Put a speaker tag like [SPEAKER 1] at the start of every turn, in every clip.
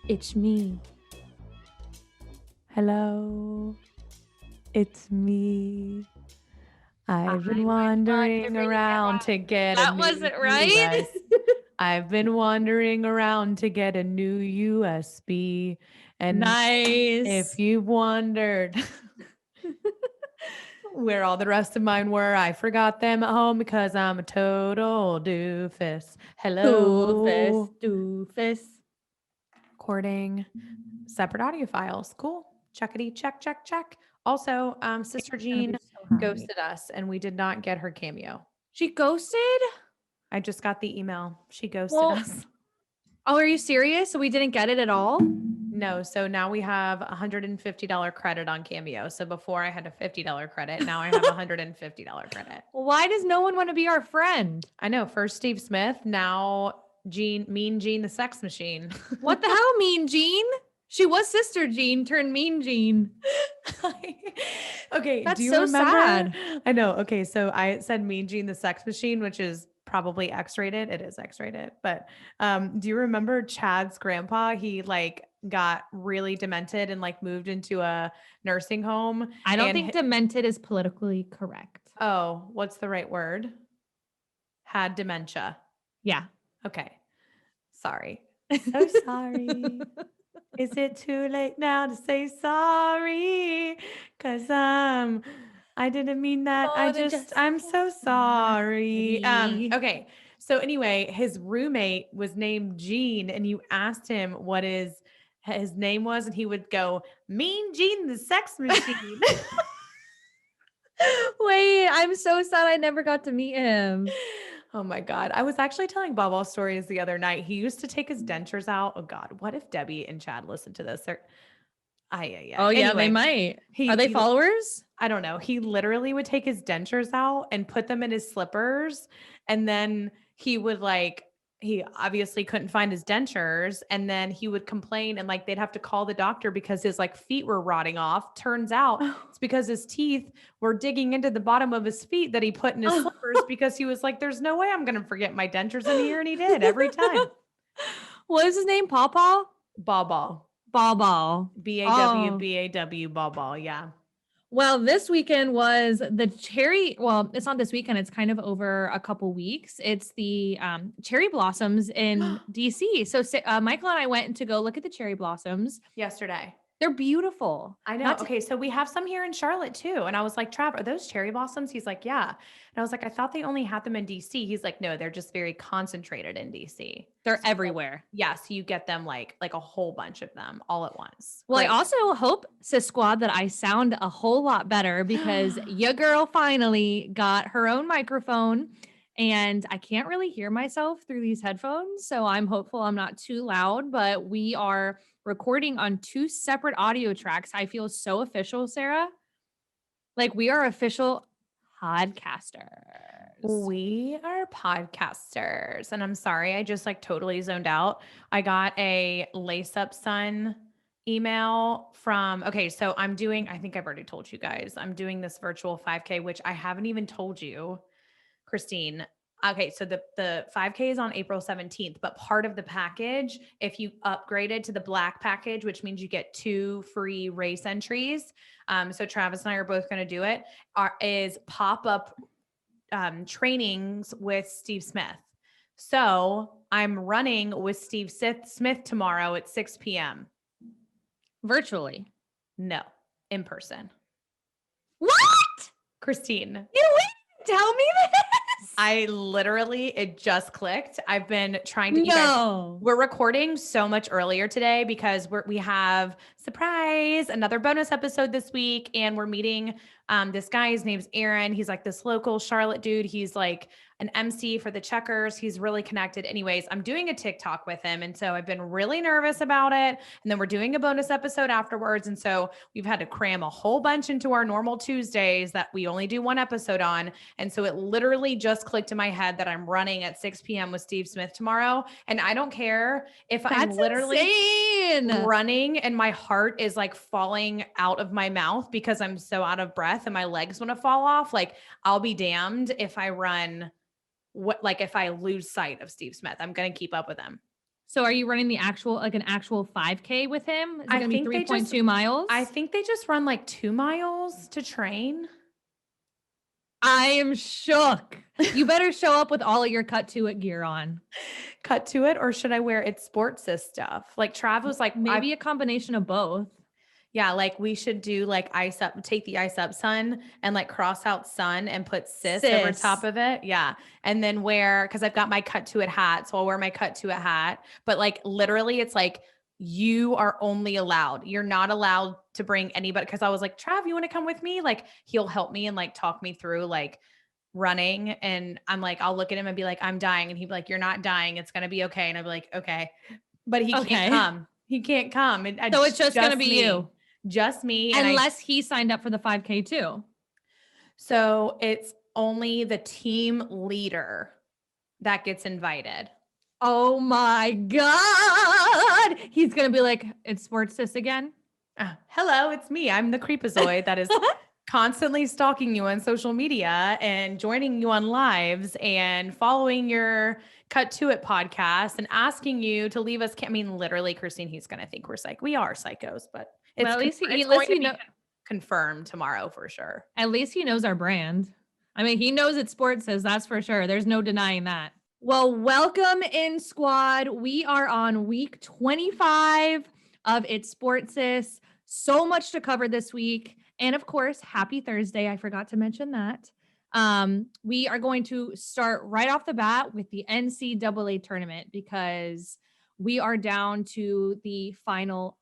[SPEAKER 1] It's me. Hello. It's me. I've been wandering around to get a
[SPEAKER 2] That
[SPEAKER 1] new
[SPEAKER 2] wasn't right.
[SPEAKER 1] US. I've been wandering around to get a new USB. And
[SPEAKER 2] Nice.
[SPEAKER 1] if you wondered where all the rest of mine were, I forgot them at home because I'm a total doofus. Hello.
[SPEAKER 2] Doofus.
[SPEAKER 1] Recording separate audio files. Cool. Checkity check, check, check. Also, Sister Jean ghosted us and we did not get her cameo.
[SPEAKER 2] She ghosted?
[SPEAKER 1] I just got the email. She ghosted
[SPEAKER 2] Well,
[SPEAKER 1] us.
[SPEAKER 2] Oh, are you serious? So we didn't get it at all?
[SPEAKER 1] No, so now we have $150 credit on Cameo. So before I had a $50 credit, now I have $150 credit.
[SPEAKER 2] Why does no one want to be our friend?
[SPEAKER 1] I know. First Steve Smith, now Mean Jean the Sex Machine.
[SPEAKER 2] What the hell, Mean Jean? She was Sister Jean turned Mean Jean.
[SPEAKER 1] Okay,
[SPEAKER 2] That's
[SPEAKER 1] do you
[SPEAKER 2] so
[SPEAKER 1] remember?
[SPEAKER 2] sad.
[SPEAKER 1] I know. Okay, so I said Mean Jean the Sex Machine, which is probably X-rated. It is X-rated. But do you remember Chad's grandpa? He like got really demented and like moved into a nursing home.
[SPEAKER 2] I don't think demented is politically correct.
[SPEAKER 1] Oh, what's the right word? Had dementia.
[SPEAKER 2] Yeah.
[SPEAKER 1] Okay. Sorry. So sorry. Is it too late now to say sorry? Cause I didn't mean that. I'm so sorry. Okay. So anyway, his roommate was named Gene, and you asked him what his name was, and he would go, Mean Gene the Sex Machine.
[SPEAKER 2] Wait, I'm so sad I never got to meet him.
[SPEAKER 1] Oh my God. I was actually telling Baba stories the other night. He used to take his dentures out. Oh God. What if Debbie and Chad listened to this?
[SPEAKER 2] Oh yeah, they might. Are they followers?
[SPEAKER 1] I don't know. He literally would take his dentures out and put them in his slippers. And then he would he obviously couldn't find his dentures. And then he would complain and like they'd have to call the doctor because his like feet were rotting off. Turns out it's because his teeth were digging into the bottom of his feet that he put in his slippers because he was like, there's no way I'm going to forget my dentures in here. And he did every time.
[SPEAKER 2] What is his name? Pawpaw?
[SPEAKER 1] Baba.
[SPEAKER 2] Bawball.
[SPEAKER 1] B-A-W, Baba. Yeah.
[SPEAKER 2] Well, this weekend was the cherry. Well, it's not this weekend. It's kind of over a couple weeks. It's the cherry blossoms in DC. So Michael and I went to go look at the cherry blossoms
[SPEAKER 1] yesterday.
[SPEAKER 2] They're beautiful.
[SPEAKER 1] I know. Okay, so we have some here in Charlotte too. And I was like, Trav, are those cherry blossoms? He's like, yeah. And I was like, I thought they only had them in DC. He's like, no, they're just very concentrated in DC.
[SPEAKER 2] They're everywhere.
[SPEAKER 1] Yeah, so you get them like a whole bunch of them all at once.
[SPEAKER 2] Well, great. I also hope, Sis Squad, that I sound a whole lot better because your girl finally got her own microphone and I can't really hear myself through these headphones. So I'm hopeful I'm not too loud, but we are recording on 2 separate audio tracks. I feel so official, Sarah. Like we are official podcasters.
[SPEAKER 1] We are podcasters. And I'm sorry, I just like totally zoned out. I got a Lace Up Sun email from, okay, so I'm doing, I think I've already told you guys, I'm doing this virtual 5K, which I haven't even told you, Christine. Okay, so the 5K is on April 17th, but part of the package, if you upgraded to the black package, which means you get 2 free race entries, so Travis and I are both going to do it, is pop-up trainings with Steve Smith. So I'm running with Steve Smith tomorrow at 6 p.m.
[SPEAKER 2] Virtually?
[SPEAKER 1] No, in person.
[SPEAKER 2] What?
[SPEAKER 1] Christine.
[SPEAKER 2] You didn't tell me this?
[SPEAKER 1] I literally, it just clicked. I've been trying to, you guys, we're recording so much earlier today because we have surprise, another bonus episode this week. And we're meeting this guy, his name's Aaron. He's like this local Charlotte dude. He's like an MC for the Checkers. He's really connected. Anyways, I'm doing a TikTok with him. And so I've been really nervous about it. And then we're doing a bonus episode afterwards. And so we've had to cram a whole bunch into our normal Tuesdays that we only do 1 episode on. And so it literally just clicked in my head that I'm running at 6 p.m. with Steve Smith tomorrow. And I don't care if I'm literally running and my heart is like falling out of my mouth because I'm so out of breath and my legs want to fall off. Like I'll be damned if I run if I lose sight of Steve Smith. I'm going to keep up with him.
[SPEAKER 2] So are you running an actual 5K with him? Is it going to be 3.2 miles?
[SPEAKER 1] I think they just run like 2 miles to train.
[SPEAKER 2] I am shook. You better show up with all of your Cut to It gear on.
[SPEAKER 1] Cut to It, or should I wear It's Sportsis stuff? Like Trav was like,
[SPEAKER 2] maybe a combination of both.
[SPEAKER 1] Yeah, like we should do like ice up, take the ice up sun and like cross out sun and put sis over top of it. Yeah. And then because I've got my Cut to It hat. So I'll wear my Cut to It hat. But like literally it's like you are only allowed. You're not allowed to bring anybody. Cause I was like, Trav, you want to come with me? Like he'll help me and like talk me through like running. And I'm like, I'll look at him and be like, I'm dying. And he'd be like, you're not dying. It's going to be okay. And I'd be like, okay. But he can't come. He can't come.
[SPEAKER 2] So it's just going to be you.
[SPEAKER 1] Just me.
[SPEAKER 2] Unless he signed up for the 5K too.
[SPEAKER 1] So it's only the team leader that gets invited.
[SPEAKER 2] Oh my God. He's going to be like, it's Sportsis again.
[SPEAKER 1] Hello, it's me. I'm the creepazoid that is constantly stalking you on social media and joining you on lives and following your Cut to It podcast and asking you to leave us. I mean, literally, Christine, he's going to think we're we are psychos, but it's
[SPEAKER 2] at least he knows
[SPEAKER 1] confirmed tomorrow for sure.
[SPEAKER 2] At least he knows our brand. I mean, he knows it's Sportsis, that's for sure. There's no denying that. Well, welcome in, squad. We are on week 25 of It's Sportsis. So much to cover this week. And of course, happy Thursday. I forgot to mention that. We are going to start right off the bat with the NCAA tournament because we are down to the final,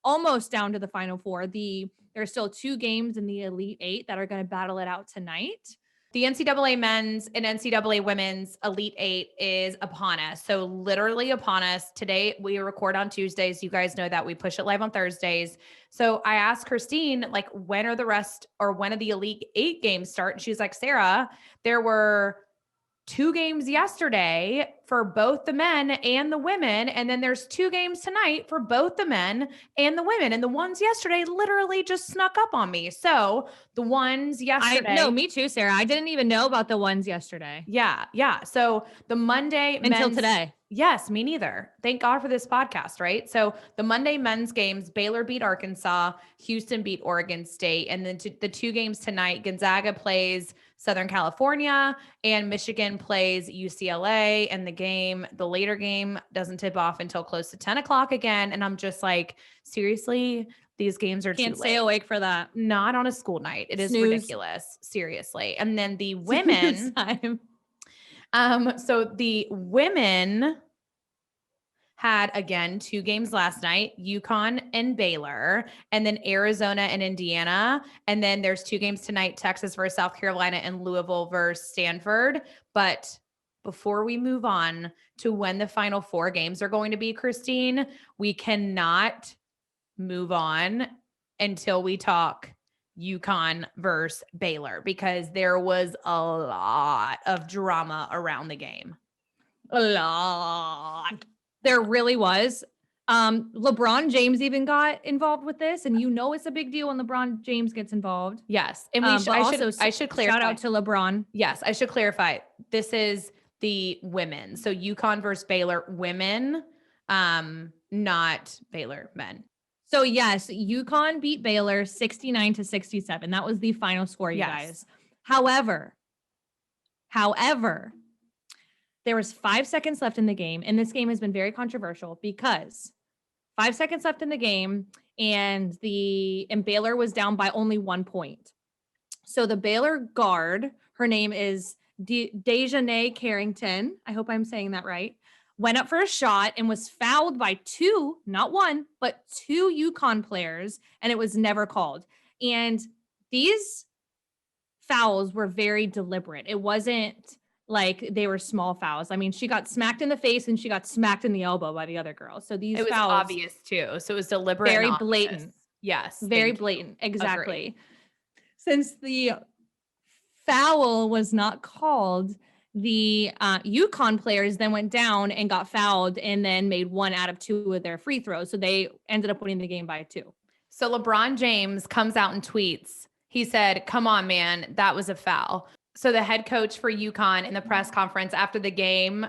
[SPEAKER 2] almost down to the final four. There's still 2 games in the Elite 8 that are going to battle it out tonight.
[SPEAKER 1] The NCAA men's and NCAA women's Elite 8 is upon us. So literally upon us. Today, we record on Tuesdays. You guys know that we push it live on Thursdays. So I asked Christine, like, when are the Elite 8 games start? And she's like, Sarah, there were 2 games yesterday for both the men and the women. And then there's 2 games tonight for both the men and the women. And the ones yesterday literally just snuck up on me. So the ones yesterday.
[SPEAKER 2] No, me too, Sarah. I didn't even know about the ones yesterday.
[SPEAKER 1] Yeah. Yeah. So the Monday
[SPEAKER 2] until today.
[SPEAKER 1] Yes, me neither. Thank God for this podcast, right? So the Monday men's games, Baylor beat Arkansas, Houston beat Oregon State. And then the 2 games tonight, Gonzaga plays Southern California and Michigan plays UCLA. And the later game doesn't tip off until close to 10 o'clock again. And I'm just like, seriously, these games are
[SPEAKER 2] can't
[SPEAKER 1] too
[SPEAKER 2] stay
[SPEAKER 1] late.
[SPEAKER 2] awake for that.
[SPEAKER 1] Not on a school night. It is
[SPEAKER 2] Snooze.
[SPEAKER 1] ridiculous. Seriously. And then the women, so the women had, again, 2 games last night, UConn and Baylor, and then Arizona and Indiana. And then there's 2 games tonight, Texas versus South Carolina and Louisville versus Stanford. But before we move on to when the final 4 games are going to be, Christine, we cannot move on until we talk UConn versus Baylor, because there was a lot of drama around the game.
[SPEAKER 2] A lot. There really was. LeBron James even got involved with this, and it's a big deal when LeBron James gets involved.
[SPEAKER 1] Yes, and I should clarify.
[SPEAKER 2] Shout out to LeBron.
[SPEAKER 1] Yes, I should clarify. This is the women. So UConn versus Baylor women, not Baylor men.
[SPEAKER 2] So yes, UConn beat Baylor 69-67. That was the final score, you guys. However, there was 5 seconds left in the game, and this game has been very controversial because 5 seconds left in the game, and Baylor was down by only 1 point. So the Baylor guard, her name is Dejanay Carrington, I hope I'm saying that right, went up for a shot and was fouled by 2, not 1, but 2 UConn players, and it was never called. And these fouls were very deliberate. It wasn't like they were small fouls. I mean, she got smacked in the face and she got smacked in the elbow by the other girl. So it was fouls,
[SPEAKER 1] obvious too. So it was deliberate,
[SPEAKER 2] very blatant.
[SPEAKER 1] Yes,
[SPEAKER 2] very blatant. Exactly. Agreed. Since the foul was not called, the UConn players then went down and got fouled and then made 1 out of 2 of their free throws. So they ended up winning the game by 2.
[SPEAKER 1] So LeBron James comes out and tweets. He said, "Come on, man, that was a foul." So the head coach for UConn in the press conference after the game,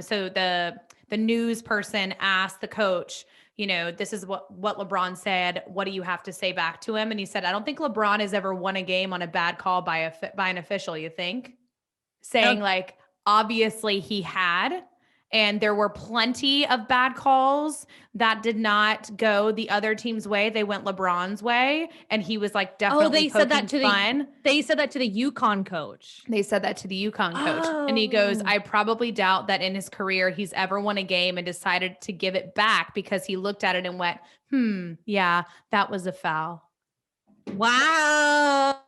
[SPEAKER 1] so the the news person asked the coach, this is what LeBron said. What do you have to say back to him? And he said, I don't think LeBron has ever won a game on a bad call by an official. You think? Saying like, obviously he had, and there were plenty of bad calls that did not go the other team's way. They went LeBron's way. And he was like, definitely
[SPEAKER 2] they said that to
[SPEAKER 1] fun.
[SPEAKER 2] They said that to the UConn coach.
[SPEAKER 1] They said that to the UConn coach. And he goes, I probably doubt that in his career he's ever won a game and decided to give it back because he looked at it and went, yeah, that was a foul.
[SPEAKER 2] Wow.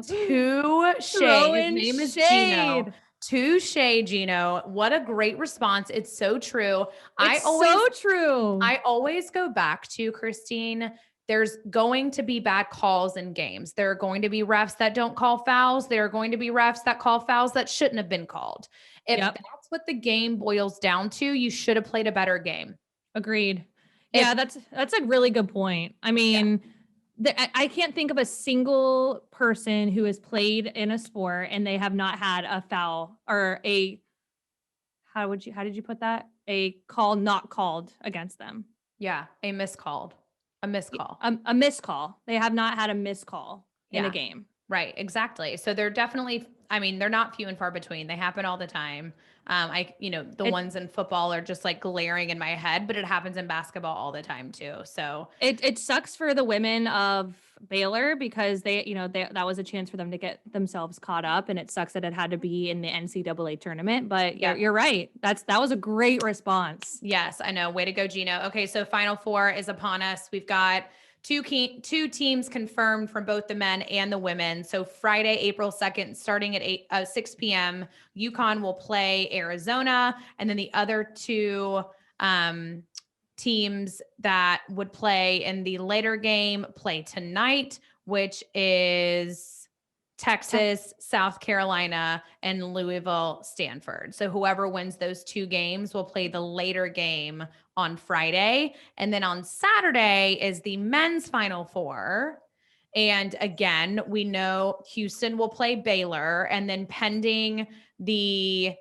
[SPEAKER 1] Touche. His name is Gino. Touche, Gino. What a great response. It's so true.
[SPEAKER 2] So true.
[SPEAKER 1] I always go back to, Christine, there's going to be bad calls in games. There are going to be refs that don't call fouls. There are going to be refs that call fouls that shouldn't have been called. If that's what the game boils down to, you should have played a better game.
[SPEAKER 2] Agreed. Yeah, that's a really good point. I mean, I can't think of a single person who has played in a sport and they have not had a foul or how did you put that? A call not called against them.
[SPEAKER 1] Yeah, a miscall.
[SPEAKER 2] A miscall. They have not had a miscall in a game.
[SPEAKER 1] Right, exactly. So they're definitely, they're not few and far between. They happen all the time. The ones in football are just like glaring in my head, but it happens in basketball all the time too. So
[SPEAKER 2] it sucks for the women of Baylor because that was a chance for them to get themselves caught up, and it sucks that it had to be in the NCAA tournament. But you're right. That was a great response.
[SPEAKER 1] Yes, I know. Way to go, Gino. Okay, so Final Four is upon us. We've got two teams confirmed from both the men and the women. So Friday, April 2nd, starting at 6 p.m., UConn will play Arizona. And then the other two teams that would play in the later game play tonight, which is Texas, South Carolina, and Louisville, Stanford. So whoever wins those two games will play the later game on Friday. And then on Saturday is the men's Final Four. And again, we know Houston will play Baylor, and then pending the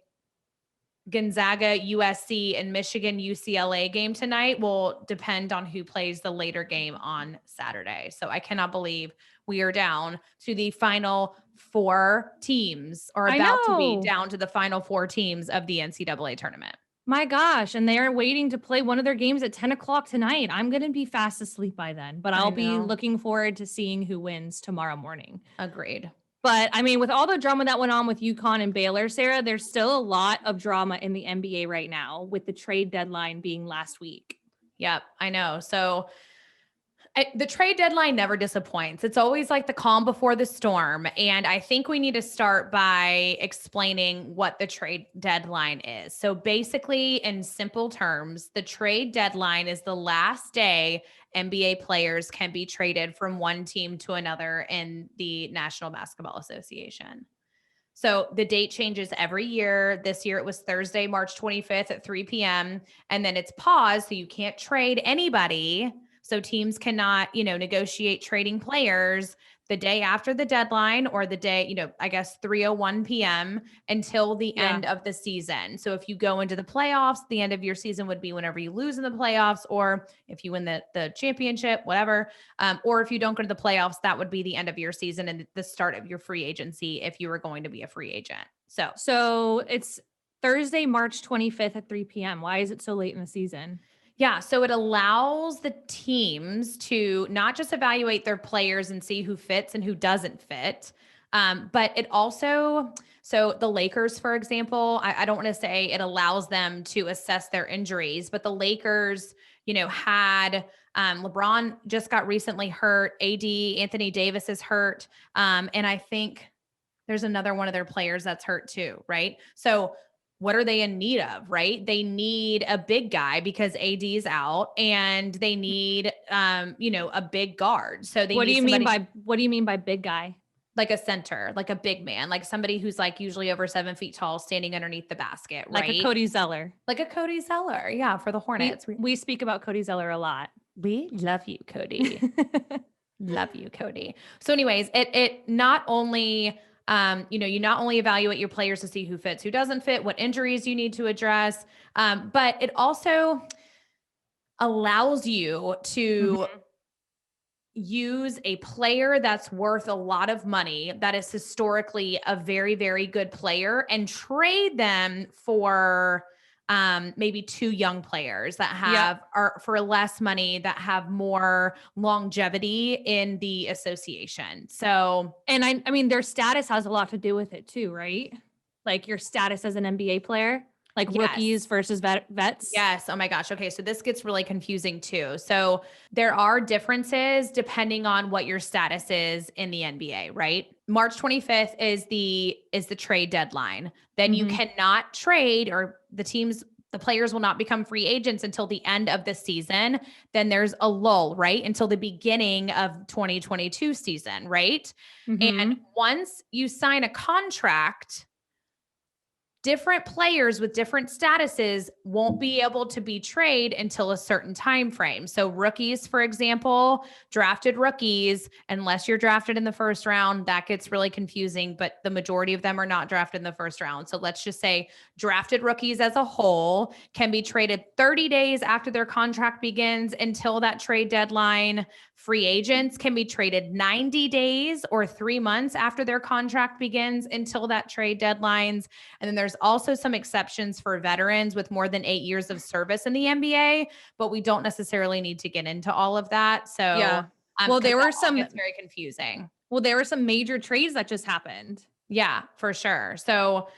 [SPEAKER 1] Gonzaga, USC, and Michigan, UCLA game tonight will depend on who plays the later game on Saturday. So I cannot believe we are down to the final four teams, or about to be down to the final four teams of the NCAA tournament.
[SPEAKER 2] My gosh. And they are waiting to play one of their games at 10 o'clock tonight. I'm going to be fast asleep by then, but I'll be looking forward to seeing who wins tomorrow morning.
[SPEAKER 1] Agreed.
[SPEAKER 2] But with all the drama that went on with UConn and Baylor, Sarah, there's still a lot of drama in the NBA right now with the trade deadline being last week.
[SPEAKER 1] Yep, I know. So the trade deadline never disappoints. It's always like the calm before the storm. And I think we need to start by explaining what the trade deadline is. So basically, in simple terms, the trade deadline is the last day NBA players can be traded from one team to another in the National Basketball Association. So the date changes every year. This year it was Thursday, March 25th at 3 p.m. And then it's paused, so you can't trade anybody. So teams cannot, negotiate trading players the day after the deadline, or the day, I guess 3:01 p.m. until the end of the season. So if you go into the playoffs, the end of your season would be whenever you lose in the playoffs, or if you win the championship, whatever. Or if you don't go to the playoffs, that would be the end of your season and the start of your free agency if you were going to be a free agent.
[SPEAKER 2] So it's Thursday, March 25th at 3 p.m. Why is it so late in the season?
[SPEAKER 1] Yeah, so it allows the teams to not just evaluate their players and see who fits and who doesn't fit, but it also, so the Lakers, for example, I don't want to say it allows them to assess their injuries, but the Lakers, had LeBron just got recently hurt. Anthony Davis is hurt. And I think there's another one of their players that's hurt too, right? So what are they in need of, right? They need a big guy because AD is out, and they need, a big guard. So
[SPEAKER 2] what do you mean by big guy?
[SPEAKER 1] Like a center, like a big man, like somebody who's like usually over 7 feet tall, standing underneath the basket, right?
[SPEAKER 2] Like a Cody Zeller.
[SPEAKER 1] Yeah, for the Hornets.
[SPEAKER 2] We speak about Cody Zeller a lot.
[SPEAKER 1] We love you, Cody. Love you, Cody. So anyways, it not only You not only evaluate your players to see who fits, who doesn't fit, what injuries you need to address, but it also allows you to
[SPEAKER 2] Mhm.
[SPEAKER 1] use a player that's worth a lot of money, that is historically a very, very good player, and trade them for maybe two young players that
[SPEAKER 2] Yep.
[SPEAKER 1] are for less money, that have more longevity in the association. So
[SPEAKER 2] And I mean, their status has a lot to do with it too, right? Like your status as an NBA player, like rookies
[SPEAKER 1] yes.
[SPEAKER 2] versus vets.
[SPEAKER 1] Yes. Oh my gosh. Okay. So this gets really confusing too. So there are differences depending on what your status is in the NBA, right? March 25th is the trade deadline. Then you
[SPEAKER 2] Mhm.
[SPEAKER 1] cannot trade, or the players will not become free agents until the end of the season. Then there's a lull, right? Until the beginning of 2022 season, right? And
[SPEAKER 2] Mhm.
[SPEAKER 1] once you sign a contract, different players with different statuses won't be able to be traded until a certain time frame. So rookies, for example, drafted rookies, unless you're drafted in the first round, that gets really confusing, but the majority of them are not drafted in the first round. So let's just say drafted rookies as a whole can be traded 30 days after their contract begins until that trade deadline. Free agents can be traded 90 days or 3 months after their contract begins until that trade deadlines. And then there's also some exceptions for veterans with more than 8 years of service in the NBA, but we don't necessarily need to get into all of that. So,
[SPEAKER 2] Yeah. Well,
[SPEAKER 1] because
[SPEAKER 2] there
[SPEAKER 1] that
[SPEAKER 2] were
[SPEAKER 1] all
[SPEAKER 2] some
[SPEAKER 1] gets very confusing.
[SPEAKER 2] major trades that just happened.
[SPEAKER 1] Yeah, for sure. So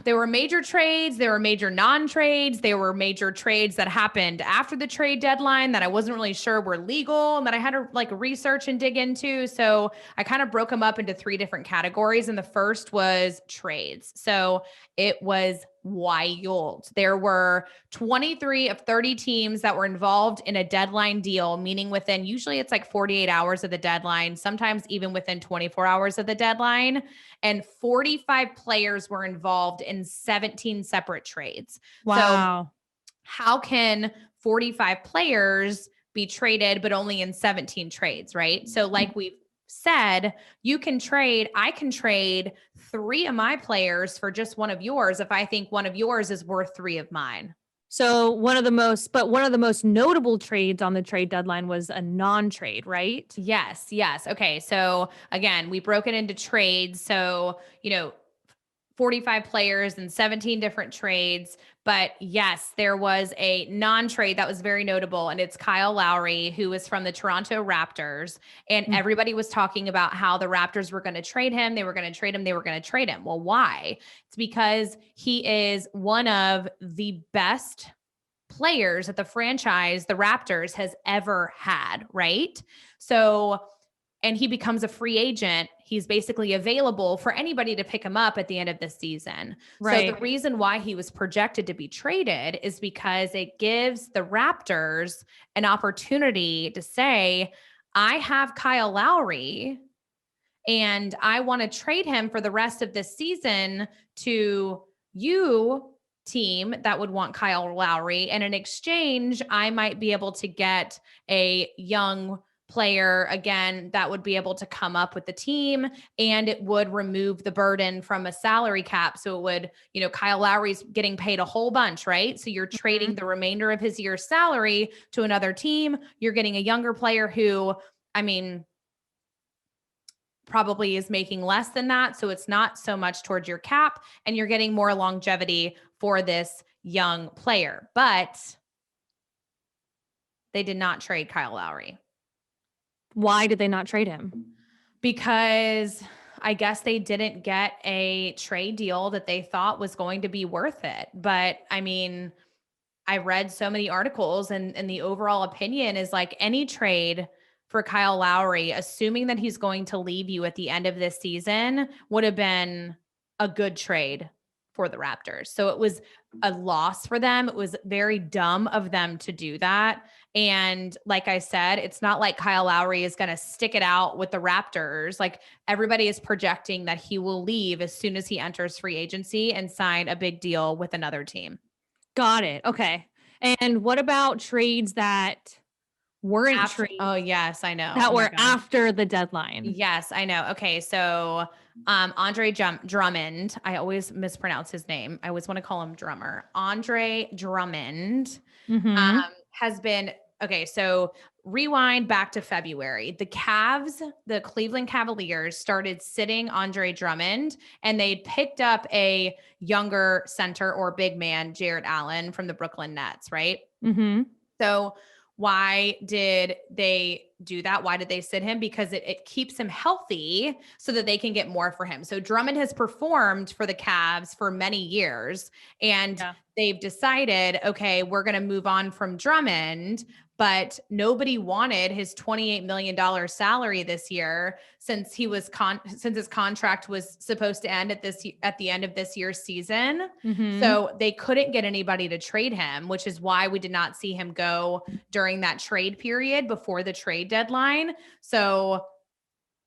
[SPEAKER 1] there were major trades, there were major non-trades, there were major trades that happened after the trade deadline that I wasn't really sure were legal and that I had to like research and dig into. So I kind of broke them up into three different categories. And the first was trades. So it was wild. There were 23 of 30 teams that were involved in a deadline deal, meaning within, usually it's like 48 hours of the deadline, sometimes even within 24 hours of the deadline. And 45 players were involved in 17 separate trades. So,
[SPEAKER 2] Wow.
[SPEAKER 1] how can 45 players be traded, but only in 17 trades, right? So, like we've said, I can trade three of my players for just one of yours if I think one of yours is worth three of mine.
[SPEAKER 2] So one of the most notable trades on the trade deadline was a non-trade, right?
[SPEAKER 1] Yes, yes. Okay. So again, we broke it into trades. So, 45 players and 17 different trades. But yes, there was a non trade that was very notable, and it's Kyle Lowry, who is from the Toronto Raptors. And
[SPEAKER 2] Mm.
[SPEAKER 1] everybody was talking about how the Raptors were going to trade him. They were going to trade him. They were going to trade him. Well, why? It's because he is one of the best players that the Raptors, has ever had, right? So, and he becomes a free agent. He's basically available for anybody to pick him up at the end of the season. So the
[SPEAKER 2] Right.
[SPEAKER 1] reason why he was projected to be traded is because it gives the Raptors an opportunity to say, I have Kyle Lowry and I want to trade him for the rest of this season to you, team that would want Kyle Lowry. And in exchange, I might be able to get a young player again that would be able to come up with the team, and it would remove the burden from a salary cap. So it would, Kyle Lowry's getting paid a whole bunch, right? So you're trading
[SPEAKER 2] Mhm.
[SPEAKER 1] the remainder of his year's salary to another team. You're getting a younger player who, I mean, probably is making less than that. So it's not so much towards your cap, and you're getting more longevity for this young player. But they did not trade Kyle Lowry
[SPEAKER 2] Why did they not trade him?
[SPEAKER 1] because I guess they didn't get a trade deal that they thought was going to be worth it. But I mean, I read so many articles, and the overall opinion is like any trade for Kyle Lowry, assuming that he's going to leave you at the end of this season, would have been a good trade for the Raptors. So it was a loss for them. It was very dumb of them to do that. And like I said, it's not like Kyle Lowry is going to stick it out with the Raptors. Like everybody is projecting that he will leave as soon as he enters free agency and sign a big deal with another team.
[SPEAKER 2] Got it. Okay. And what about trades that weren't
[SPEAKER 1] After,
[SPEAKER 2] trades
[SPEAKER 1] oh yes, I know.
[SPEAKER 2] that
[SPEAKER 1] Oh my
[SPEAKER 2] were
[SPEAKER 1] gosh.
[SPEAKER 2] after the deadline.
[SPEAKER 1] Yes, I know. Okay, so Andre Drummond, I always mispronounce his name. I always want to call him Drummer. Andre Drummond
[SPEAKER 2] Mm-hmm.
[SPEAKER 1] has been okay. So rewind back to February. The Cavs, the Cleveland Cavaliers, started sitting Andre Drummond, and they picked up a younger center or big man, Jared Allen from the Brooklyn Nets, right?
[SPEAKER 2] Mm-hmm.
[SPEAKER 1] So why did they do that? Why did they sit him? Because it keeps him healthy so that they can get more for him. So Drummond has performed for the Cavs for many years, and
[SPEAKER 2] Yeah.
[SPEAKER 1] they've decided, okay, we're going to move on from Drummond, but nobody wanted his $28 million salary this year since since his contract was supposed to end at the end of this year's season.
[SPEAKER 2] Mm-hmm.
[SPEAKER 1] So they couldn't get anybody to trade him, which is why we did not see him go during that trade period before the trade deadline. So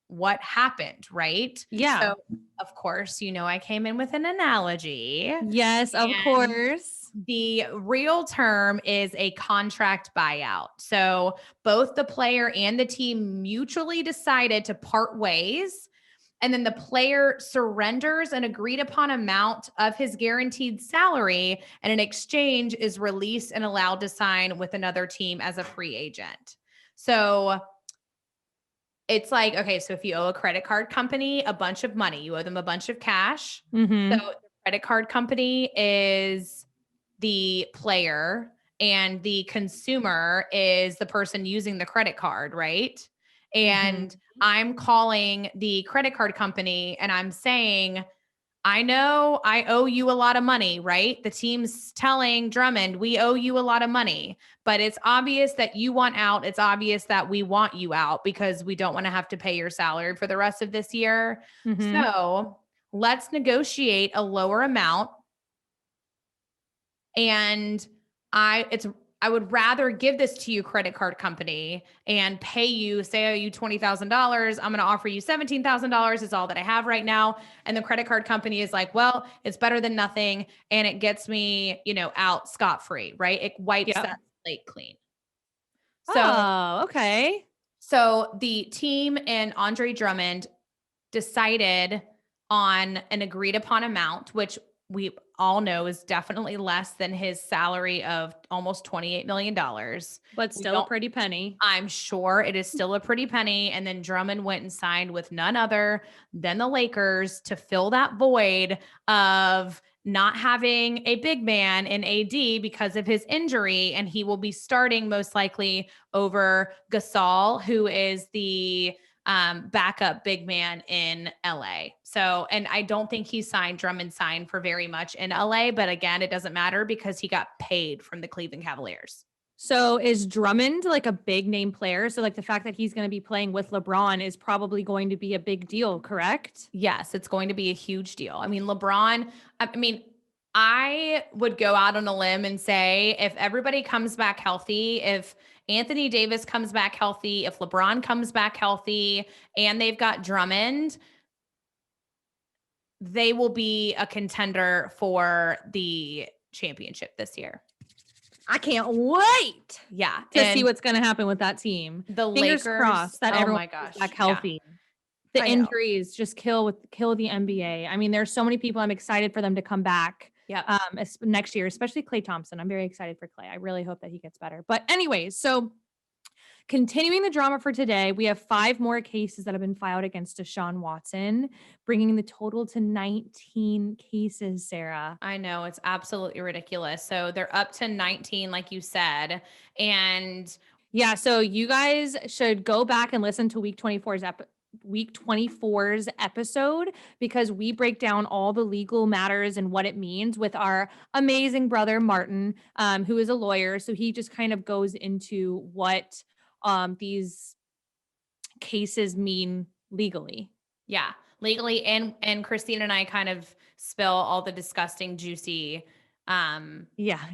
[SPEAKER 1] what happened, right?
[SPEAKER 2] Yeah.
[SPEAKER 1] So of course, I came in with an analogy.
[SPEAKER 2] Yes, of
[SPEAKER 1] And
[SPEAKER 2] course.
[SPEAKER 1] the real term is a contract buyout. So both the player and the team mutually decided to part ways. And then the player surrenders an agreed upon amount of his guaranteed salary, and in exchange is released and allowed to sign with another team as a free agent. So it's like, okay, so if you owe a credit card company a bunch of money, you owe them a bunch of cash.
[SPEAKER 2] Mm-hmm.
[SPEAKER 1] So the credit card company is the player and the consumer is the person using the credit card, right? And I'm calling the credit card company and I'm saying, I know I owe you a lot of money, right? The team's telling Drummond, we owe you a lot of money, but it's obvious that you want out. It's obvious that we want you out because we don't want to have to pay your salary for the rest of this year.
[SPEAKER 2] Mm-hmm.
[SPEAKER 1] So let's negotiate a lower amount. And I would rather give this to you, credit card company, and pay you, say I owe you $20,000. I'm going to offer you $17,000 is all that I have right now. And the credit card company is like, well, it's better than nothing. And it gets me, out scot-free, right? It wipes that slate clean.
[SPEAKER 2] So, okay.
[SPEAKER 1] So the team and Andre Drummond decided on an agreed upon amount, which we all know is definitely less than his salary of almost $28 million.
[SPEAKER 2] But still a pretty penny.
[SPEAKER 1] I'm sure it is still a pretty penny. And then Drummond went and signed with none other than the Lakers to fill that void of not having a big man in AD because of his injury. And he will be starting most likely over Gasol, who is the backup big man in LA. So, and I don't think Drummond signed for very much in LA, but again, it doesn't matter because he got paid from the Cleveland Cavaliers.
[SPEAKER 2] So is Drummond like a big name player? So like the fact that he's going to be playing with LeBron is probably going to be a big deal, correct?
[SPEAKER 1] Yes, it's going to be a huge deal. I mean, I would go out on a limb and say if everybody comes back healthy, if Anthony Davis comes back healthy, if LeBron comes back healthy, and they've got Drummond, they will be a contender for the championship this year.
[SPEAKER 2] I can't wait.
[SPEAKER 1] Yeah.
[SPEAKER 2] To see what's going to happen with that team.
[SPEAKER 1] The
[SPEAKER 2] Fingers
[SPEAKER 1] Lakers,
[SPEAKER 2] crossed that everyone is back healthy. Yeah. The injuries just kill the NBA. I mean, there's so many people. I'm excited for them to come back.
[SPEAKER 1] Yeah.
[SPEAKER 2] Next year, especially Klay Thompson. I'm very excited for Klay. I really hope that he gets better. But anyways, so continuing the drama for today, we have 5 more cases that have been filed against Deshaun Watson, bringing the total to 19 cases, Sarah.
[SPEAKER 1] I know, it's absolutely ridiculous. So they're up to 19, like you said. And
[SPEAKER 2] yeah, so you guys should go back and listen to week 24's episode because we break down all the legal matters and what it means with our amazing brother, Martin, who is a lawyer. So he just kind of goes into what these cases mean legally.
[SPEAKER 1] Yeah, legally. And Christine and I kind of spill all the disgusting, juicy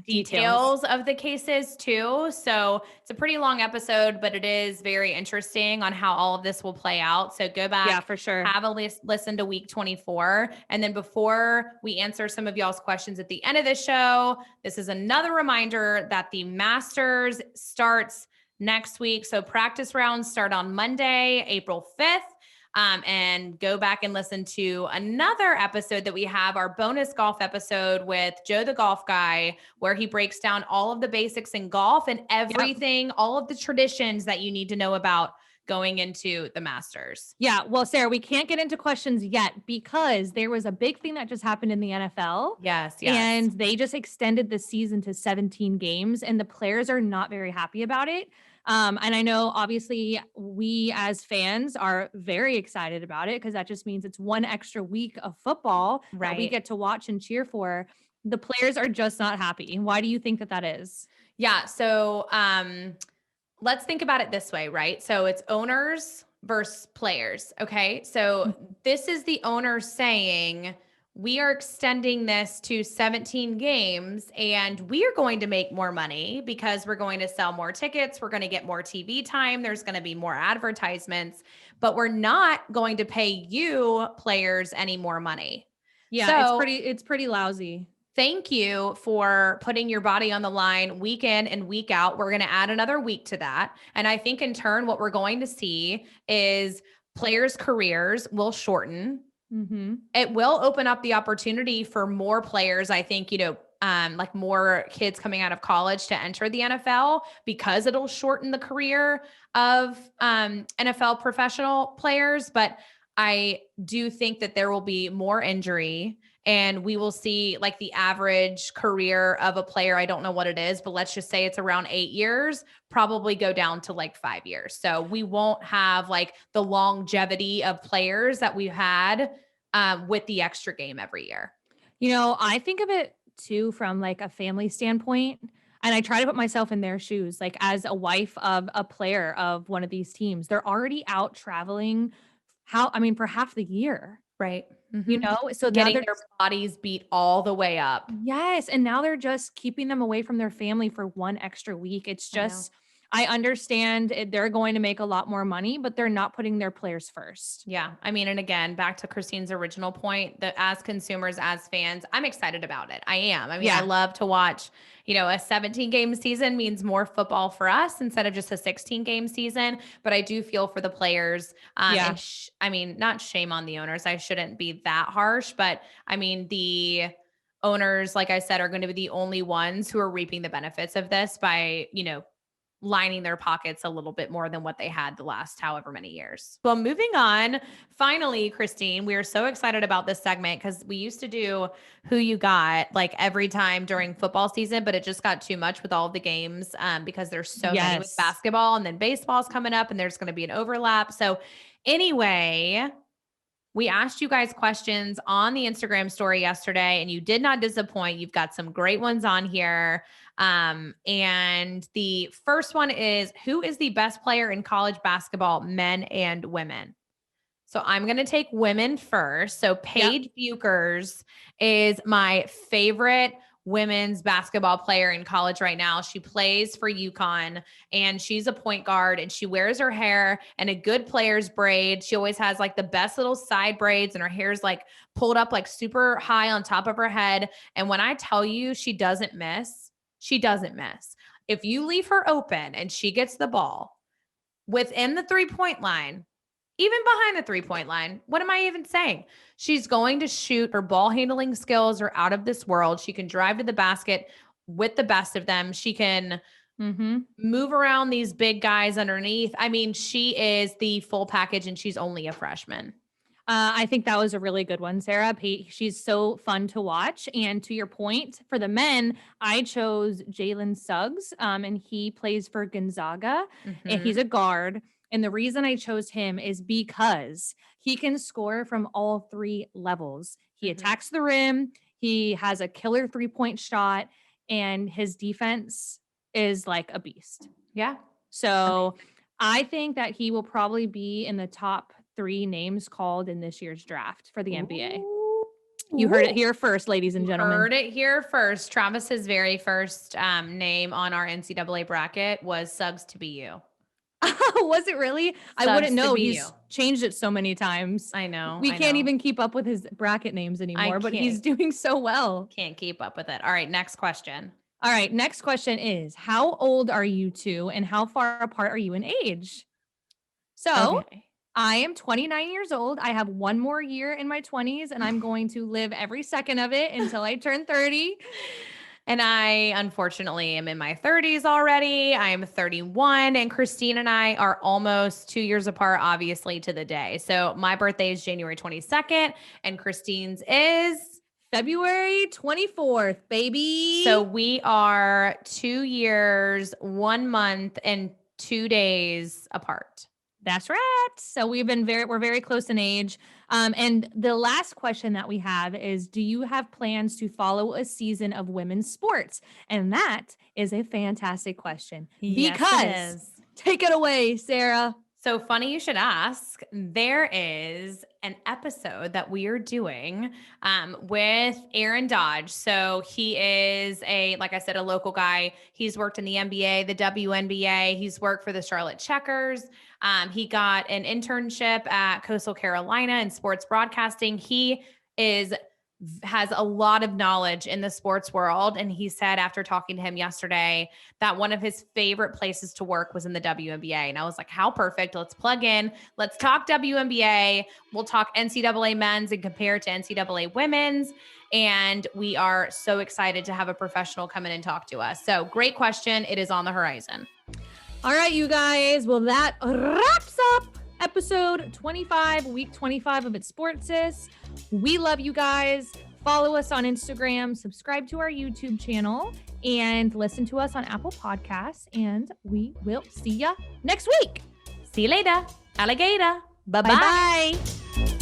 [SPEAKER 1] details of the cases too. So it's a pretty long episode, but it is very interesting on how all of this will play out. So go back,
[SPEAKER 2] yeah, for sure.
[SPEAKER 1] Have a listen to week 24. And then before we answer some of y'all's questions at the end of the show, this is another reminder that the Masters starts next week. So practice rounds start on Monday, April 5th. And go back and listen to another episode that we have, our bonus golf episode with Joe the Golf Guy, where he breaks down all of the basics in golf and everything, all of the traditions that you need to know about going into the Masters.
[SPEAKER 2] Yeah. Well, Sarah, we can't get into questions yet because there was a big thing that just happened in the NFL.
[SPEAKER 1] Yes.
[SPEAKER 2] And they just extended the season to 17 games, and the players are not very happy about it. And I know obviously we as fans are very excited about it because that just means it's one extra week of football that we get to watch and cheer for. The players are just not happy. Why do you think that is?
[SPEAKER 1] Yeah. So let's think about it this way, right? So it's owners versus players. Okay. So this is the owner saying, we are extending this to 17 games and we are going to make more money because we're going to sell more tickets. We're going to get more TV time. There's going to be more advertisements, but we're not going to pay you players any more money.
[SPEAKER 2] Yeah, so, it's pretty lousy.
[SPEAKER 1] Thank you for putting your body on the line week in and week out. We're going to add another week to that. And I think in turn, what we're going to see is players' careers will shorten. Mm-hmm. It will open up the opportunity for more players. I think, like more kids coming out of college to enter the NFL because it'll shorten the career of NFL professional players. But I do think that there will be more injury and we will see like the average career of a player. I don't know what it is, but let's just say it's around 8 years, probably go down to like 5 years. So we won't have like the longevity of players that we've had with the extra game every year.
[SPEAKER 2] I think of it too from like a family standpoint. And I try to put myself in their shoes, like as a wife of a player of one of these teams, they're already out traveling for half the year.
[SPEAKER 1] Right. Mm-hmm.
[SPEAKER 2] So
[SPEAKER 1] getting their bodies beat all the way up.
[SPEAKER 2] Yes. And now they're just keeping them away from their family for one extra week. It's just, I understand they're going to make a lot more money, but they're not putting their players first.
[SPEAKER 1] Yeah. And again, back to Christine's original point, that as consumers, as fans, I'm excited about it. I am. I love to watch, a 17 game season means more football for us instead of just a 16 game season. But I do feel for the players. And not shame on the owners. I shouldn't be that harsh, but the owners, like I said, are going to be the only ones who are reaping the benefits of this by, lining their pockets a little bit more than what they had the last however many years. Well, moving on, finally, Christine, we are so excited about this segment because we used to do Who You Got like every time during football season, but it just got too much with all of the games because there's so many with basketball and then baseball's coming up and there's going to be an overlap. So anyway, we asked you guys questions on the Instagram story yesterday and you did not disappoint. You've got some great ones on here. And the first one is, who is the best player in college basketball, men and women? So I'm going to take women first. So Paige Buchers is my favorite women's basketball player in college right now. She plays for UConn and she's a point guard and she wears her hair in a good player's braid. She always has like the best little side braids and her hair's like pulled up like super high on top of her head. And when I tell you she doesn't miss, she doesn't miss. If you leave her open and she gets the ball within the 3-point line, even behind the 3-point line, what am I even saying? She's going to shoot. Her ball handling skills are out of this world. She can drive to the basket with the best of them. She can move around these big guys underneath. She is the full package and she's only a freshman.
[SPEAKER 2] I think that was a really good one, Sarah. She's so fun to watch. And to your point, for the men, I chose Jalen Suggs, and he plays for Gonzaga, and he's a guard. And the reason I chose him is because he can score from all 3 levels. He attacks the rim, he has a killer 3-point shot, and his defense is like a beast.
[SPEAKER 1] Yeah.
[SPEAKER 2] So I think that he will probably be in the top 3 names called in this year's draft for the NBA. You heard it here first, ladies and gentlemen.
[SPEAKER 1] Heard it here first. Travis's very first name on our NCAA bracket was Suggs to be you.
[SPEAKER 2] Was it really? Suggs, I wouldn't know. He's changed it so many times.
[SPEAKER 1] I know.
[SPEAKER 2] We can't even keep up with his bracket names anymore, but he's doing so well.
[SPEAKER 1] Can't keep up with it. All right, next question.
[SPEAKER 2] All right. Next question is, how old are you two and how far apart are you in age? So
[SPEAKER 1] Okay.
[SPEAKER 2] I am 29 years old. I have one more year in my 20s and I'm going to live every second of it until I turn 30.
[SPEAKER 1] And I, unfortunately, am in my 30s already. I am 31, and Christine and I are almost 2 years apart, obviously, to the day. So my birthday is January 22nd, and Christine's is
[SPEAKER 2] February 24th, baby.
[SPEAKER 1] So we are 2 years, 1 month, and 2 days apart.
[SPEAKER 2] That's right. So we're very close in age. And the last question that we have is, do you have plans to follow a season of women's sports? And that is a fantastic question.
[SPEAKER 1] Yes,
[SPEAKER 2] because
[SPEAKER 1] it is.
[SPEAKER 2] Take it away, Sarah.
[SPEAKER 1] So funny you should ask. There is an episode that we are doing with Aaron Dodge. So he is like I said, a local guy. He's worked in the NBA, the WNBA. He's worked for the Charlotte Checkers. He got an internship at Coastal Carolina in sports broadcasting. He has a lot of knowledge in the sports world. And he said after talking to him yesterday that one of his favorite places to work was in the WNBA. And I was like, how perfect. Let's plug in. Let's talk WNBA. We'll talk NCAA men's and compare to NCAA women's. And we are so excited to have a professional come in and talk to us. So great question. It is on the horizon.
[SPEAKER 2] All right, you guys. Well, that wraps up episode 25, week 25 of It's Sports Sis. We love you guys. Follow us on Instagram, subscribe to our YouTube channel, and listen to us on Apple Podcasts. And we will see ya next week.
[SPEAKER 1] See you later, alligator. Bye-bye.
[SPEAKER 2] Bye-bye.